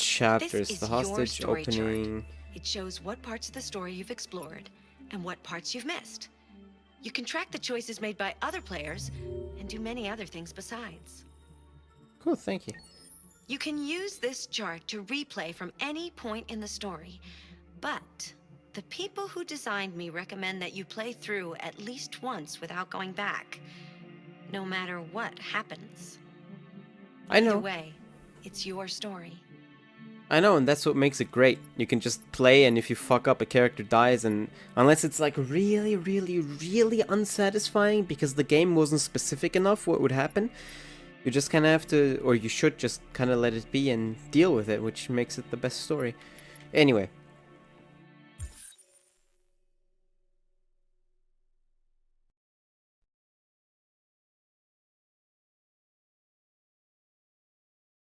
chapters. This The is your hostage story opening. chart. It shows what parts of the story you've explored and what parts you've missed. You can track the choices made by other players and do many other things besides. Cool, thank you. You can use this chart to replay from any point in the story, but the people who designed me recommend that you play through at least once without going back, no matter what happens. I know. Either way, it's your story. I know, and that's what makes it great. You can just play, and if you fuck up, a character dies, and unless it's like really, really, really unsatisfying because the game wasn't specific enough what would happen, you just kind of have to, or you should just kind of let it be and deal with it, which makes it the best story. Anyway.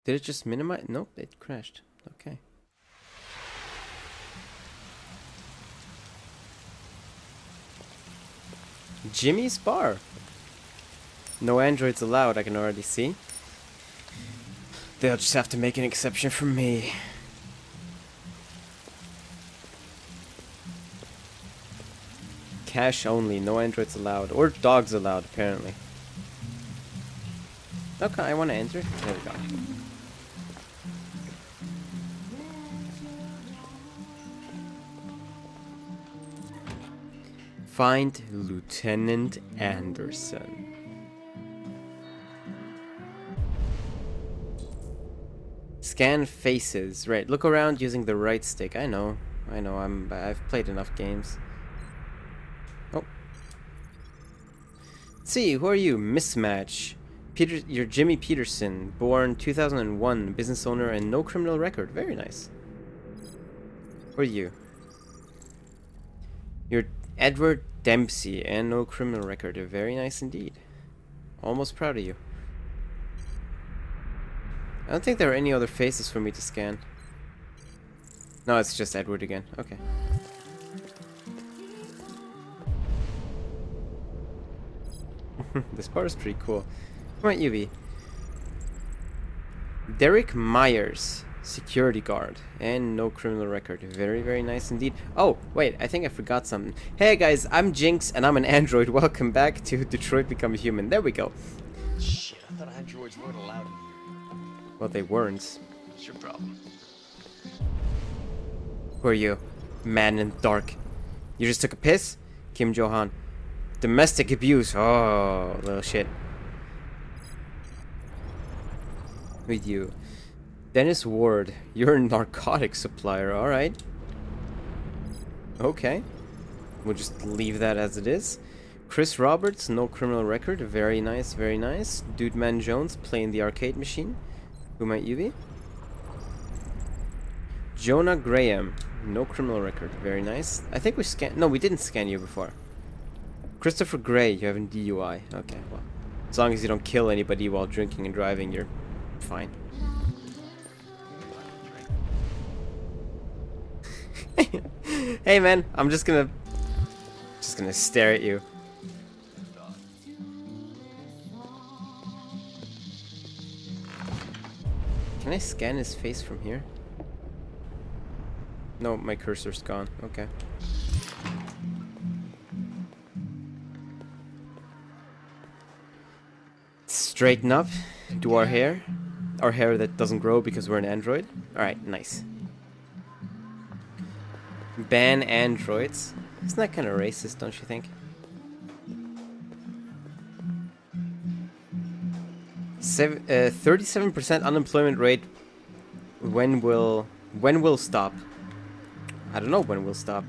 Did it just minimize? Nope, it crashed. Okay. Jimmy's bar. No androids allowed, I can already see. They'll just have to make an exception for me. Cash only, no androids allowed. Or dogs allowed, apparently. Okay, I want to enter. There we go. Find Lieutenant Anderson. Scan faces. Right, look around using the right stick. I know. I've played enough games. Oh. See, who are you? Mismatch. You're Jimmy Peterson, born 2001, business owner and no criminal record. Very nice. Who are you? You're Edward Dempsey and no criminal record. Very nice indeed. Almost proud of you. I don't think there are any other faces for me to scan. No, it's just Edward again. Okay. This bar is pretty cool. Who might you be? Derek Myers, security guard, and no criminal record. Very, very nice indeed. Oh, wait, I think I forgot something. Hey guys, I'm Jinx, and I'm an android. Welcome back to Detroit Become Human. There we go. Shit, I thought androids weren't allowed in here. Well, they weren't. What's your problem? Who are you? Man in the dark. You just took a piss? Kim Jo-han. Domestic abuse. Oh, little shit. With you. Dennis Ward. You're a narcotics supplier. Alright. Okay. We'll just leave that as it is. Chris Roberts. No criminal record. Very nice, very nice. Dude Man Jones. Playing the arcade machine. Who might you be? Jonah Graham. No criminal record. Very nice. I think we scanned... No, we didn't scan you before. Christopher Gray. You have a DUI. Okay, well. As long as you don't kill anybody while drinking and driving, you're fine. Hey man, I'm just gonna stare at you. Can I scan his face from here? No, my cursor's gone. Okay. Straighten up. Do our hair. Our hair that doesn't grow because we're an android. Alright, nice. Ban androids. Isn't that kind of racist, don't you think? 37% unemployment rate. When will stop? I don't know when will stop.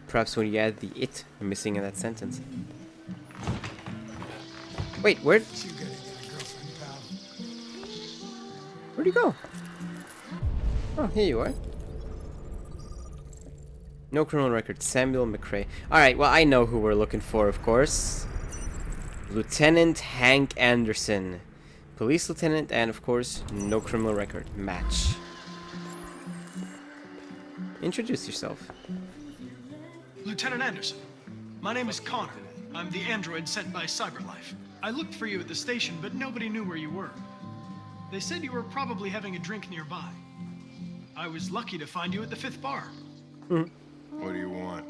Perhaps when you add the "it" missing in that sentence. Wait, where'd he go? Oh, here you are. No criminal record. Samuel McRae. Alright, well, I know who we're looking for, of course. Lieutenant Hank Anderson. Police lieutenant, and of course, no criminal record. Match. Introduce yourself. Lieutenant Anderson, my name is Connor. I'm the android sent by CyberLife. I looked for you at the station, but nobody knew where you were. They said you were probably having a drink nearby. I was lucky to find you at the 5th bar. What do you want?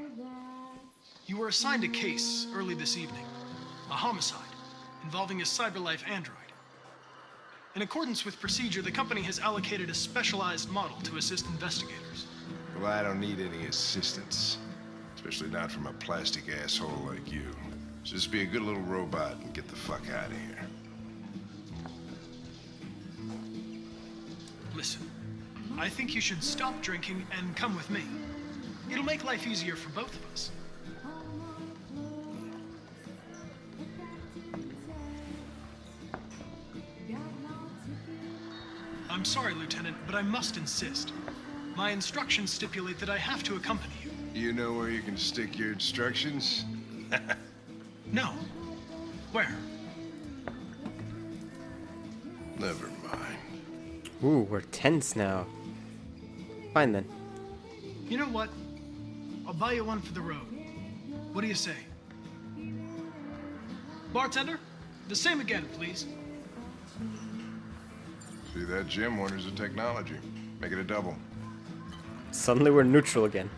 You were assigned a case early this evening. A homicide involving a CyberLife android. In accordance with procedure, the company has allocated a specialized model to assist investigators. Well, I don't need any assistance. Especially not from a plastic asshole like you. Just be a good little robot and get the fuck out of here. Listen, I think you should stop drinking and come with me. It'll make life easier for both of us. I'm sorry, Lieutenant, but I must insist. My instructions stipulate that I have to accompany you. You know where you can stick your instructions? No. Where? Never mind. Ooh, we're tense now. Fine then. You know what? I'll buy you one for the road. What do you say? Bartender, the same again, please. See that, Jim? Wonders of technology. Make it a double. Suddenly we're neutral again.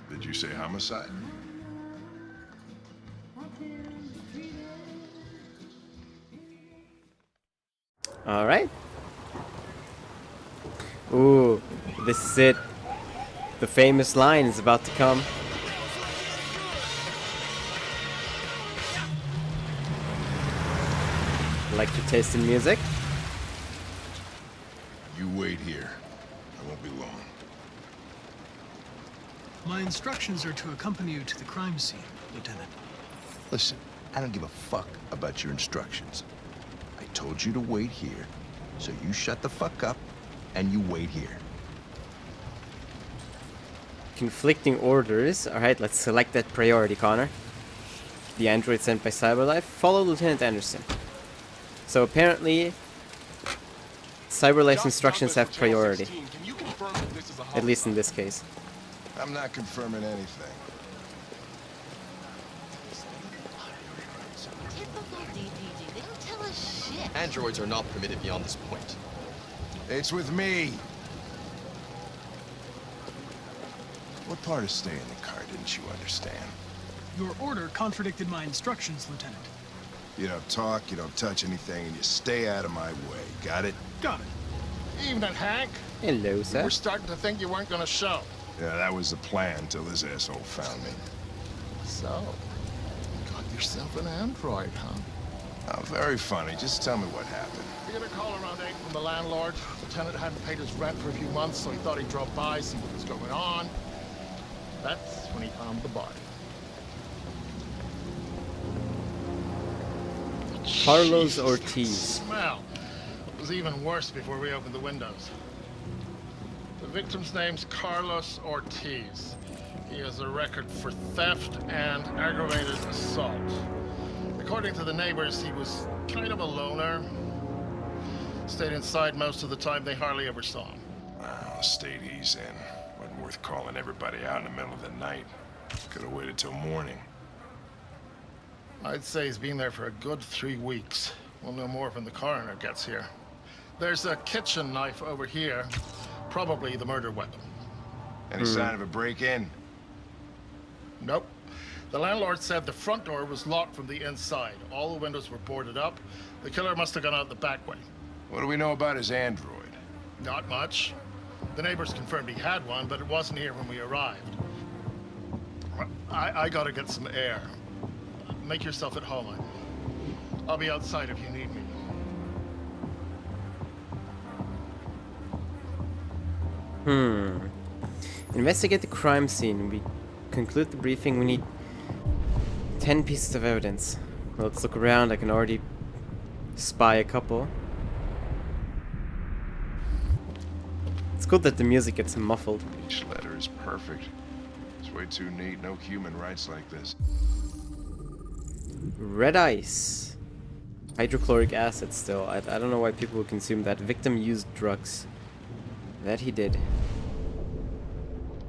Did you say homicide? Alright. Ooh, this is it. The famous line is about to come. Like your taste in music? You wait here. I won't be long. My instructions are to accompany you to the crime scene, Lieutenant. Listen, I don't give a fuck about your instructions. I told you to wait here, so you shut the fuck up and you wait here. Conflicting orders. Alright, let's select that priority, Connor. The android sent by CyberLife. Follow Lieutenant Anderson. So apparently, CyberLife's instructions have priority. At least in this case. I'm not confirming anything. Typical DPG. They don't tell us shit. Androids are not permitted beyond this point. It's with me. What part of staying in the car didn't you understand? Your order contradicted my instructions, Lieutenant. You don't talk, you don't touch anything, and you stay out of my way. Got it? Got it. Evening, Hank. Hello, sir. We're starting to think you weren't gonna show. Yeah, that was the plan till this asshole found me. So, you got yourself an android, huh? Oh, very funny. Just tell me what happened. We got a call around 8 from the landlord. The tenant hadn't paid his rent for a few months, so he thought he'd drop by, see what was going on. That's when he found the body. Carlos Jesus, Ortiz. the smell. It was even worse before we opened the windows. The victim's name's Carlos Ortiz. He has a record for theft and aggravated assault. According to the neighbors, he was kind of a loner. Stayed inside most of the time. They hardly ever saw him. The state he's in. Wasn't worth calling everybody out in the middle of the night. Could have waited till morning. I'd say he's been there for a good 3 weeks. We'll know more when the coroner gets here. There's a kitchen knife over here. Probably the murder weapon. Any sign of a break-in? Nope. The landlord said the front door was locked from the inside. All the windows were boarded up. The killer must have gone out the back way. What do we know about his android? Not much. The neighbors confirmed he had one, but it wasn't here when we arrived. I gotta get some air. Make yourself at home. I'll be outside if you need me. Investigate the crime scene. We conclude the briefing. We need 10 pieces of evidence. Well, let's look around. I can already spy a couple. It's good that the music gets muffled. Each letter is perfect. It's way too neat. No human writes like this. Red ice. Hydrochloric acid still. I don't know why people would consume that. Victim used drugs. That he did.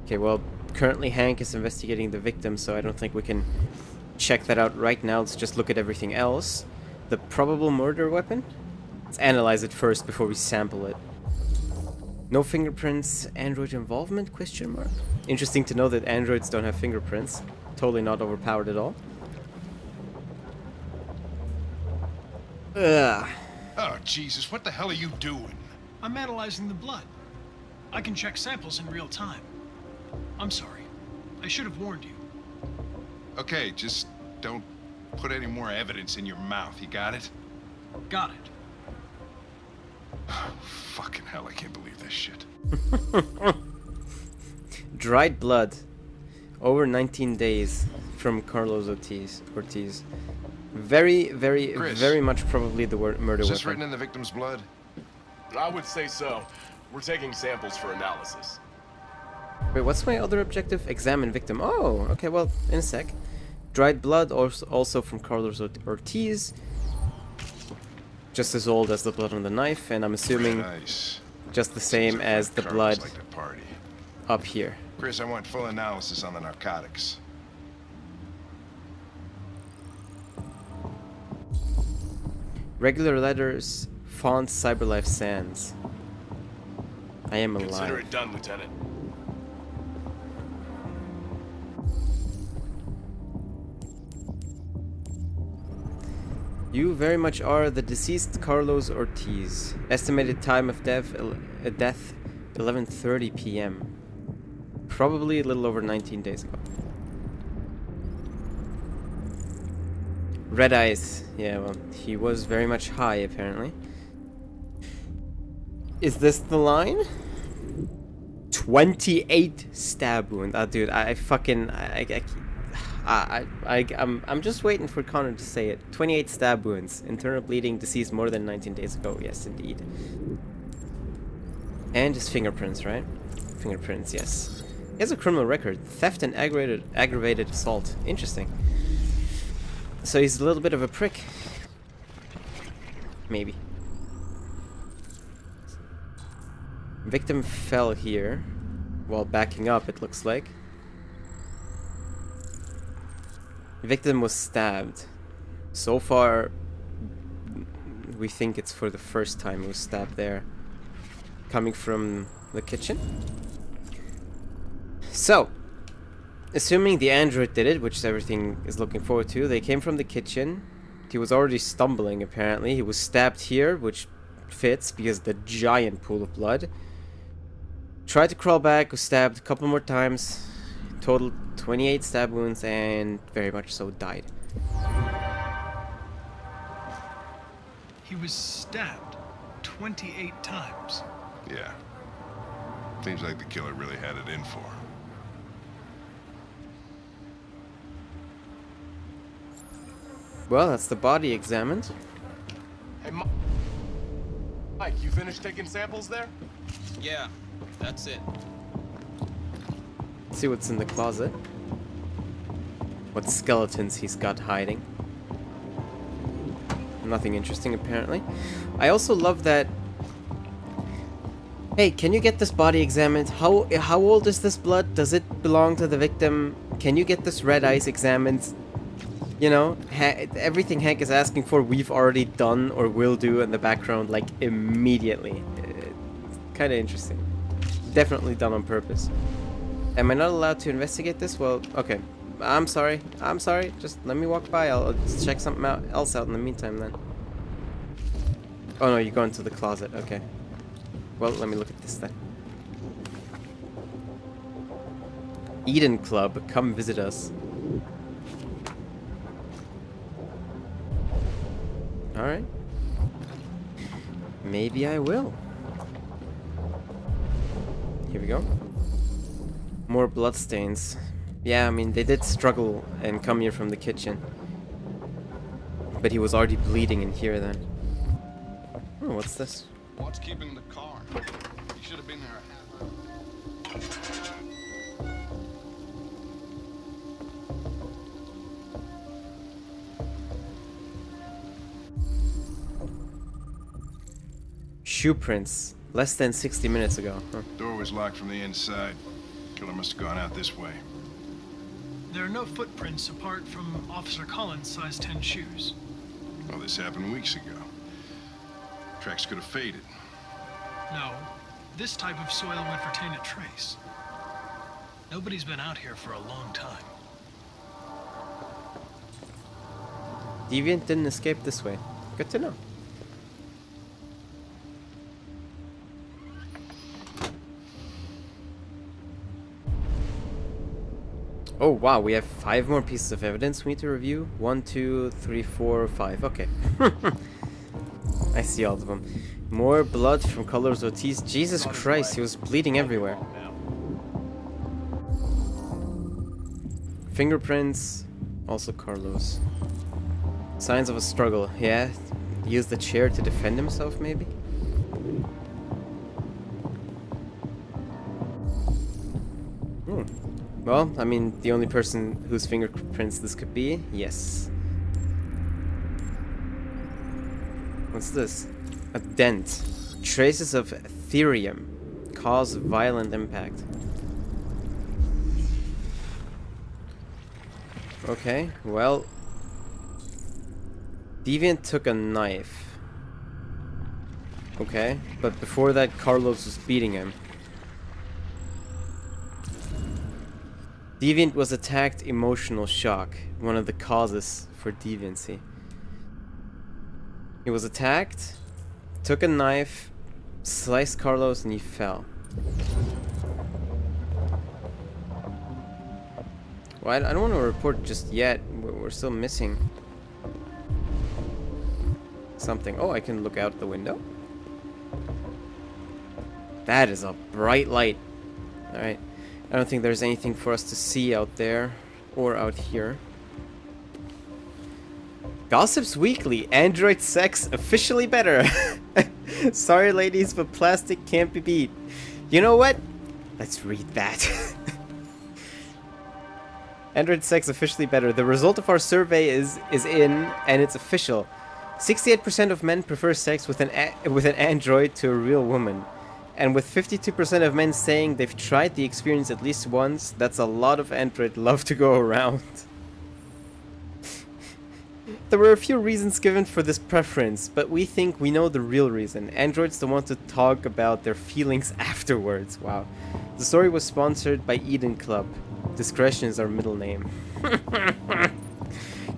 Okay, well, currently Hank is investigating the victim, so I don't think we can check that out right now. Let's just look at everything else. The probable murder weapon? Let's analyze it first before we sample it. No fingerprints, android involvement, question mark? Interesting to know that androids don't have fingerprints. Totally not overpowered at all. Ugh. Oh, Jesus, what the hell are you doing? I'm analyzing the blood. I can check samples in real time. I'm sorry. I should have warned you. Okay, just don't put any more evidence in your mouth, you got it? Got it. Fucking hell, I can't believe this shit. Dried blood. Over 19 days from Carlos Ortiz. Very, very, Chris, very much probably the murder Is this weapon. written in the victim's blood? I would say so. We're taking samples for analysis. Wait, what's my other objective? Examine victim. Oh, okay, well, in a sec. Dried blood, also from Carlos Ortiz. Just as old as the blood on the knife, and I'm assuming Nice. just the same as the blood Like to party. up here. Chris, I want full analysis on the narcotics. Regular letters, font, Cyberlife Sands. I am Consider alive. it done, Lieutenant. You very much are the deceased Carlos Ortiz. Estimated time of death 11:30 p.m. Probably a little over 19 days ago. Red eyes. Yeah, well, he was very much high apparently. Is this the line? 28 stab wound. Dude, I'm just waiting for Connor to say it. 28 stab wounds. Internal bleeding, deceased more than 19 days ago. Yes, indeed. And his fingerprints, right? Fingerprints, yes. He has a criminal record. Theft and aggravated assault. Interesting. So he's a little bit of a prick. Maybe. Victim fell here while backing up, it looks like. Victim was stabbed. So far, we think it's for the first time he was stabbed there. Coming from the kitchen. So, assuming the android did it, which everything is looking forward to, they came from the kitchen. He was already stumbling, apparently. He was stabbed here, which fits because the giant pool of blood. Tried to crawl back, was stabbed a couple more times. Total 28 stab wounds, and very much so died. He was stabbed 28 times. Yeah. Seems like the killer really had it in for him. Well, that's the body examined. Hey, Mike, you finished taking samples there? Yeah, that's it. See what's in the closet. What skeletons he's got hiding. Nothing interesting, apparently. I also love that... Hey, can you get this body examined? How old is this blood? Does it belong to the victim? Can you get this red eyes examined? You know, everything Hank is asking for, we've already done or will do in the background, like, immediately. Kind of interesting. Definitely done on purpose. Am I not allowed to investigate this? Well, okay. I'm sorry. Just let me walk by. I'll just check something else out in the meantime then. Oh no, you go into the closet. Okay. Well, let me look at this then. Eden Club, come visit us. Alright. Maybe I will. Here we go. More bloodstains. Yeah, I mean, they did struggle and come here from the kitchen. But he was already bleeding in here then. Oh, what's this? What's keeping the car? You should have been there a half hour. Shoe prints. Less than 60 minutes ago. Huh. Door was locked from the inside. Killer must have gone out this way. There are no footprints apart from Officer Collins' size 10 shoes. Well, this happened weeks ago. Tracks could have faded. No, this type of soil would retain a trace. Nobody's been out here for a long time. Deviant didn't escape this way. Good to know. Oh wow, we have 5 more pieces of evidence we need to review. 1, 2, 3, 4, 5. Okay. I see all of them. More blood from Carlos Ortiz. Jesus Christ, he was bleeding everywhere. Fingerprints. Also Carlos. Signs of a struggle. Yeah. Used the chair to defend himself, maybe? Hmm. Well, I mean, the only person whose fingerprints this could be? Yes. What's this? A dent. Traces of Ethereum. Cause violent impact. Okay, well... Deviant took a knife. Okay, but before that Carlos was beating him. Deviant was attacked, emotional shock. One of the causes for deviancy. He was attacked, took a knife, sliced Carlos, and he fell. Well, I don't want to report just yet. We're still missing something. Oh, I can look out the window. That is a bright light. Alright. I don't think there's anything for us to see out there or out here. Gossips Weekly. Android sex officially better. Sorry ladies, but plastic can't be beat. You know what? Let's read that. Android sex officially better. The result of our survey is in, and it's official. 68% of men prefer sex with an android to a real woman. And with 52% of men saying they've tried the experience at least once, that's a lot of android love to go around. There were a few reasons given for this preference, but we think we know the real reason. Androids don't want to talk about their feelings afterwards. Wow. The story was sponsored by Eden Club. Discretion is our middle name.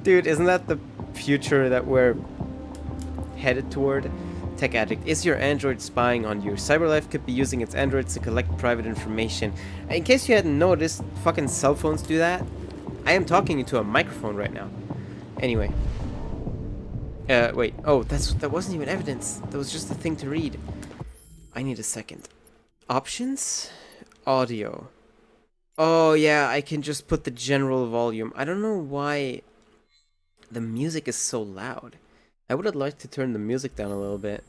Dude, isn't that the future that we're headed toward? Tech Addict, is your android spying on you? CyberLife could be using its androids to collect private information. In case you hadn't noticed, fucking cell phones do that. I am talking into a microphone right now. Anyway. Wait. Oh, that wasn't even evidence. That was just a thing to read. I need a second. Options? Audio. Oh yeah, I can just put the general volume. I don't know why the music is so loud. I would have liked to turn the music down a little bit.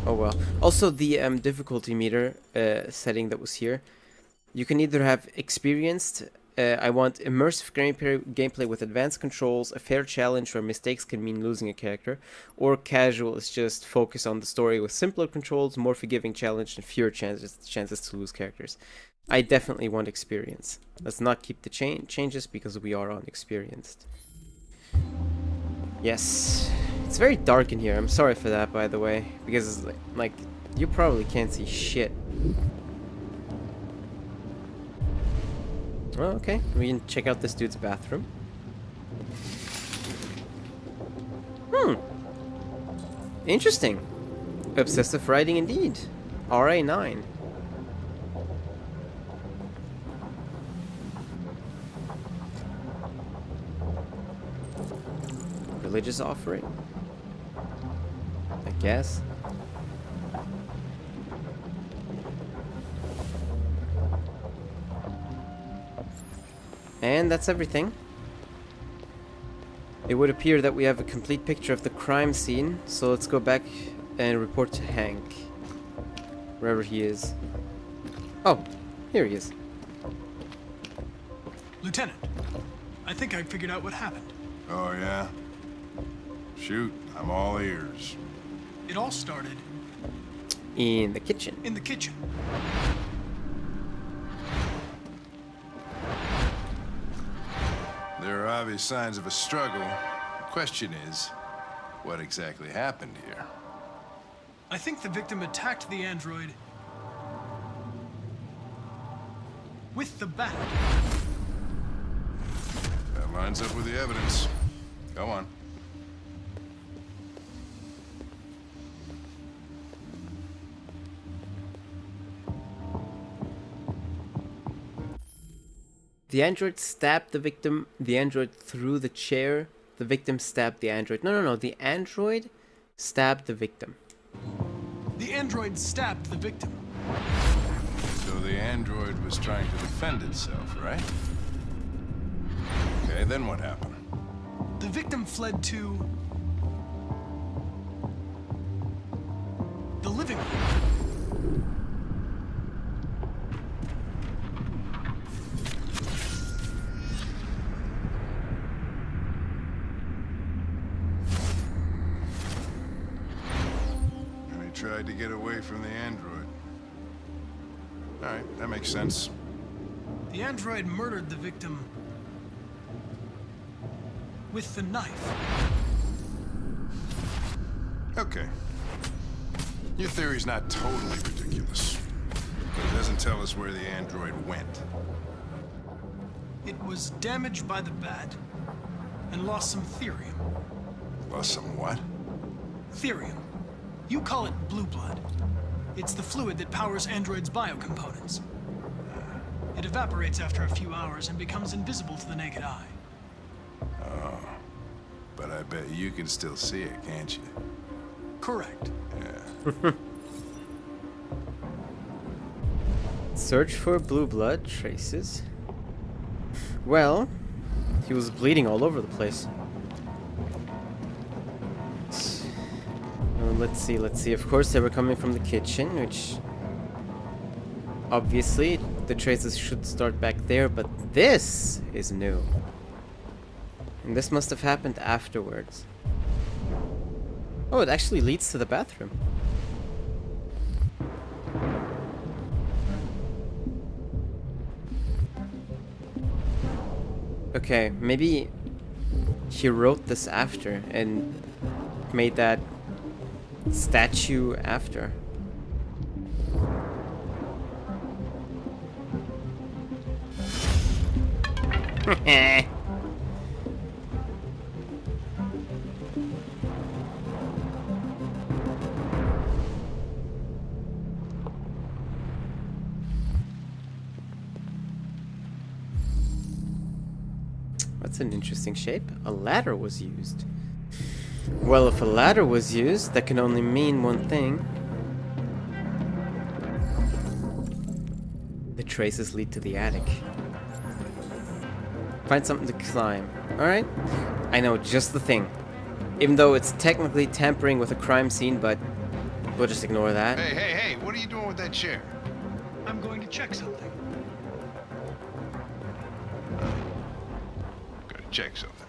Oh well. Also, the difficulty meter setting that was here. You can either have experienced. I want immersive gameplay with advanced controls, a fair challenge where mistakes can mean losing a character, or casual is just focus on the story with simpler controls, more forgiving challenge, and fewer chances to lose characters. I definitely want experience. Let's not keep the changes because we are unexperienced. Yes. It's very dark in here. I'm sorry for that, by the way, because like you probably can't see shit. Well, okay. We can check out this dude's bathroom. Interesting. Obsessive writing indeed. RA9. Religious offering? I guess. And that's everything. It would appear that we have a complete picture of the crime scene, so let's go back and report to Hank. Wherever he is. Oh, here he is. Lieutenant, I think I figured out what happened. Oh, yeah? Shoot, I'm all ears. It all started In the kitchen. in the kitchen. There are obvious signs of a struggle. The question is, what exactly happened here? I think the victim attacked the android with the bat. That lines up with the evidence. Go on. The android stabbed the victim. The android threw the chair. The victim stabbed the android. No. The android stabbed the victim. The android stabbed the victim. So the android was trying to defend itself, right? Okay, then what happened? The victim fled to the living room. And he tried to get away from the android. All right, that makes sense. The android murdered the victim with the knife. Okay. Your theory's not totally ridiculous. But it doesn't tell us where the android went. It was damaged by the bat and lost some therium. Lost some what? Therium. You call it blue blood. It's the fluid that powers androids' biocomponents. It evaporates after a few hours and becomes invisible to the naked eye. Oh. But I bet you can still see it, can't you? Correct. Yeah. Search for blue blood traces. Well, he was bleeding all over the place. Let's see. Of course, they were coming from the kitchen, which obviously the traces should start back there, but this is new. And this must have happened afterwards. Oh, it actually leads to the bathroom. Okay, maybe he wrote this after and made that statue after. That's an interesting shape. A ladder was used. Well, if a ladder was used, that can only mean one thing. The traces lead to the attic. Find something to climb. Alright. I know, just the thing. Even though it's technically tampering with a crime scene, but we'll just ignore that. Hey, what are you doing with that chair? I'm going to check something. Gotta check something.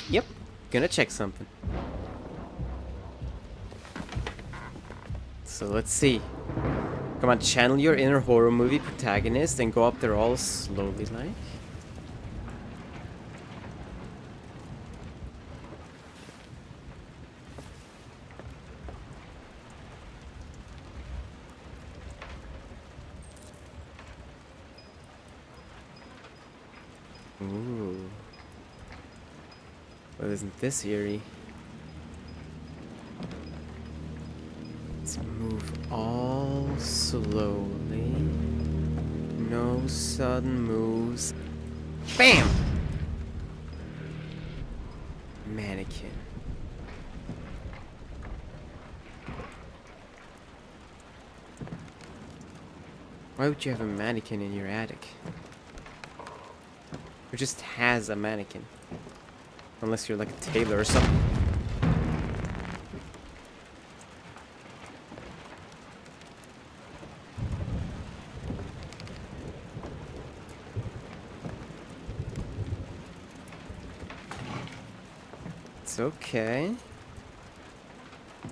Yep. Gonna check something. So let's see. Come on, channel your inner horror movie protagonist and go up there all slowly like. Ooh. Well, isn't this eerie? Let's move all slowly. No sudden moves. BAM! Mannequin. Why would you have a mannequin in your attic? Who just has a mannequin? Unless you're like a tailor or something. It's okay.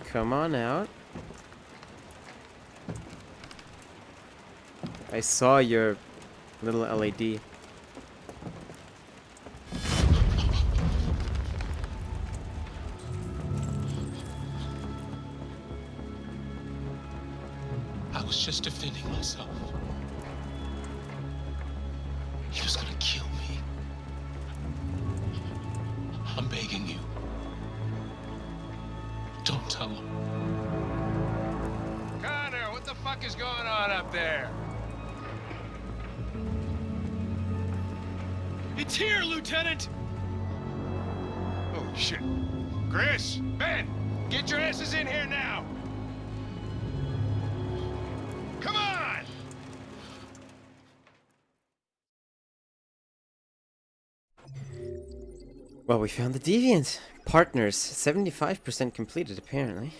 Come on out. I saw your little LED. I was just defending myself. He was gonna kill me. I'm begging you. Don't tell him. Connor, what the fuck is going on up there? It's here, Lieutenant! Oh, shit. Chris, Ben, get your asses in here now! Come on! Well, we found the deviant. Partners, 75% completed apparently.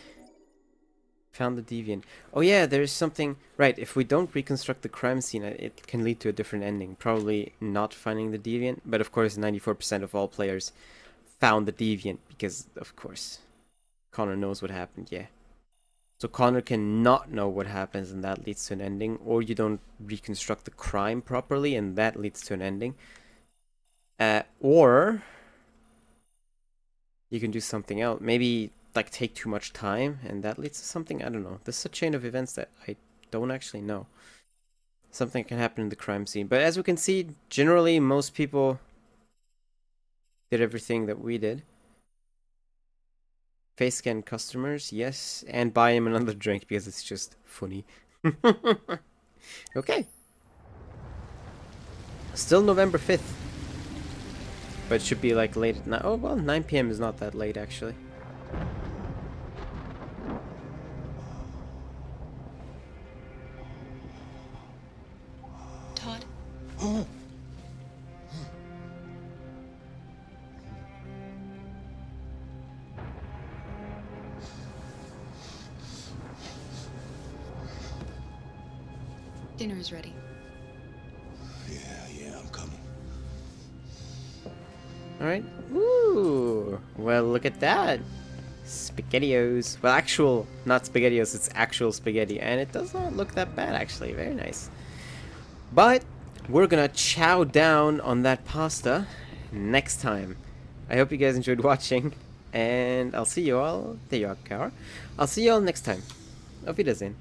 Found the deviant. Oh yeah, there's something... Right, if we don't reconstruct the crime scene, it can lead to a different ending. Probably not finding the deviant, but of course 94% of all players found the deviant, because, of course, Connor knows what happened, yeah. So Connor can not know what happens, and that leads to an ending, or you don't reconstruct the crime properly, and that leads to an ending. Or you can do something else. Maybe like take too much time, and that leads to something. I don't know. This is a chain of events that I don't actually know. Something can happen in the crime scene. But as we can see, generally most people did everything that we did. Face scan customers, yes, and buy him another drink because it's just funny. Okay. Still November 5th. But it should be like late at night. Oh, well, 9 PM is not that late actually. Todd? Dinner is ready. Yeah, I'm coming. Alright. Ooh. Well, look at that. SpaghettiOs. Well, actual, not SpaghettiOs, it's actual spaghetti. And it does not look that bad, actually. Very nice. But we're gonna chow down on that pasta next time. I hope you guys enjoyed watching. And I'll see you all. There you are, Car. I'll see you all next time. Auf Wiedersehen.